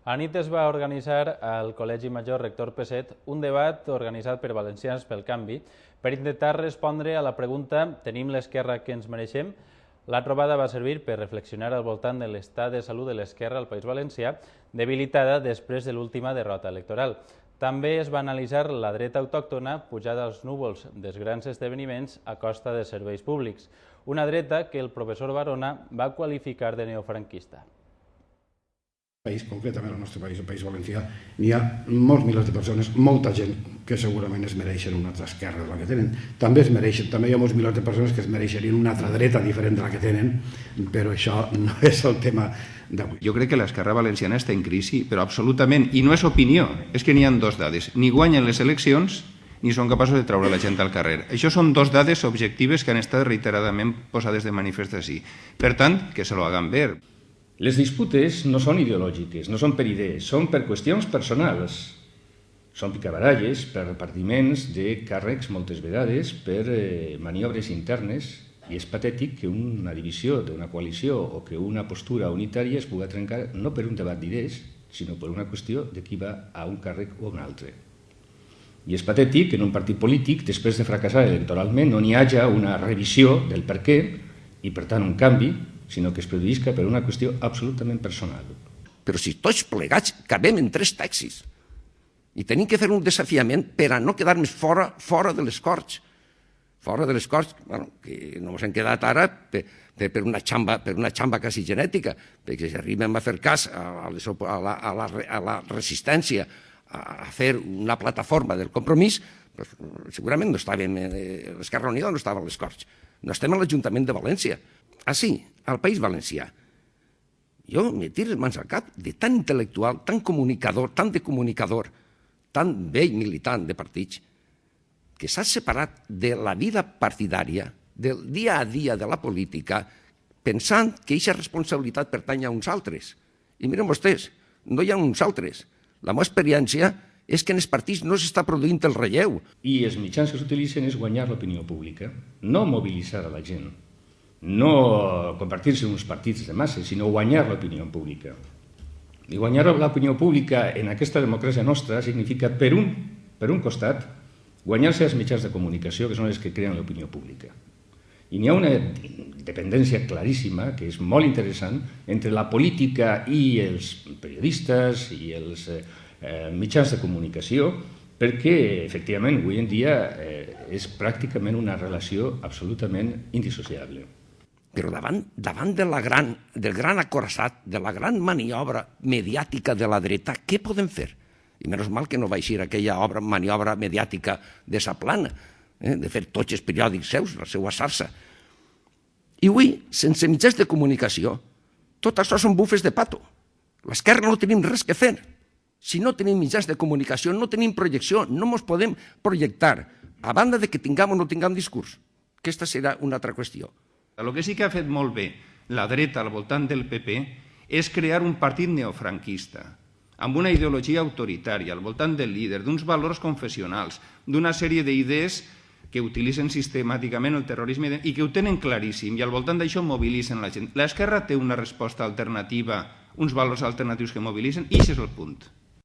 A la nit es va organitzar al Col·legi Major Rector Peset un debat organitzat per Valencians pel Canvi per intentar respondre a la pregunta «Tenim l'esquerra que ens mereixem?». La trobada va servir per reflexionar al voltant de l'estat de salut de l'esquerra al País Valencià, debilitada després de l'última derrota electoral. També es va analitzar la dreta autòctona pujada als núvols dels grans esdeveniments a costa de serveis públics, una dreta que el professor Barona va qualificar de neofranquista. País, concretament el nostre país, el País Valencià, n'hi ha molts milers de persones, molta gent que segurament es mereixen una altra esquerra de la que tenen. També hi ha molts milers de persones que es mereixerien una altra dreta diferent de la que tenen, però això no és el tema d'avui. Jo crec que l'esquerra valenciana està en crisi, però absolutament, i no és opinió, és que n'hi ha dues dades. Ni guanyen les eleccions, ni són capaços de treure la gent al carrer. Això són dues dades objectives que han estat reiteradament posades de manifest així. Per tant, que se lo hagan ver. Les disputes no són ideològiques, no són per idees, són per qüestions personals. Són picabaralles per repartiments de càrrecs moltes vegades, per maniobres internes, i és patètic que una divisió d'una coalició o que una postura unitària es pugui trencar no per un debat d'idees, sinó per una qüestió de qui va a un càrrec o a un altre. I és patètic que en un partit polític, després de fracassar electoralment, no n'hi hagi una revisió del per què i, per tant, un canvi, sinó que es produïsca per una qüestió absolutament personal. Però si tots plegats cabem en 3 taxis i tenim que fer un desafiament per a no quedar-nos fora de les Corts. Fora de les Corts, que no ens hem quedat ara per una xamba quasi genètica, perquè si arribem a fer cas a la resistència, a fer una plataforma del compromís, segurament no estàvem, l'Esquerra Unida no estava a les Corts. No estem a l'Ajuntament de València. Ah, sí, al País Valencià. Jo me tiro les mans al cap de tan intel·lectual, tan comunicador, tan de comunicador, tan vell militant de partits, que s'ha separat de la vida partidària, del dia a dia de la política, pensant que aquesta responsabilitat pertany a uns altres. I miren vostès, no hi ha uns altres. La meva experiència és que en els partits no s'està produint el relleu. I els mitjans que s'utilitzen és guanyar l'opinió pública, no mobilitzar a la gent. No convertir-se en uns partits de massa, sinó guanyar l'opinió pública. I guanyar l'opinió pública en aquesta democràcia nostra significa, per un costat, guanyar-se els mitjans de comunicació, que són els que creen l'opinió pública. I n'hi ha una dependència claríssima, que és molt interessant, entre la política i els periodistes i els mitjans de comunicació, perquè, efectivament, avui en dia és pràcticament una relació absolutament indissociable. Però davant del gran acoraçat, de la gran maniobra mediàtica de la dreta, què podem fer? I menys mal que no va eixir aquella maniobra mediàtica de sa plana, de fer tots els periòdics seus, la seva sarsa. I avui, sense mitjans de comunicació, tot això són bufes de pato. L'esquerra no tenim res que fer. Si no tenim mitjans de comunicació, no tenim projecció, no ens podem projectar, a banda de que tinguem o no tinguem discurs. Aquesta serà una altra qüestió. El que sí que ha fet molt bé la dreta al voltant del PP és crear un partit neofranquista, amb una ideologia autoritària, al voltant del líder, d'uns valors confessionals, d'una sèrie d'idees que utilitzen sistemàticament el terrorisme i que ho tenen claríssim, i al voltant d'això mobilitzen la gent. L'esquerra té una resposta alternativa, uns valors alternatius que mobilitzen, i això és el punt.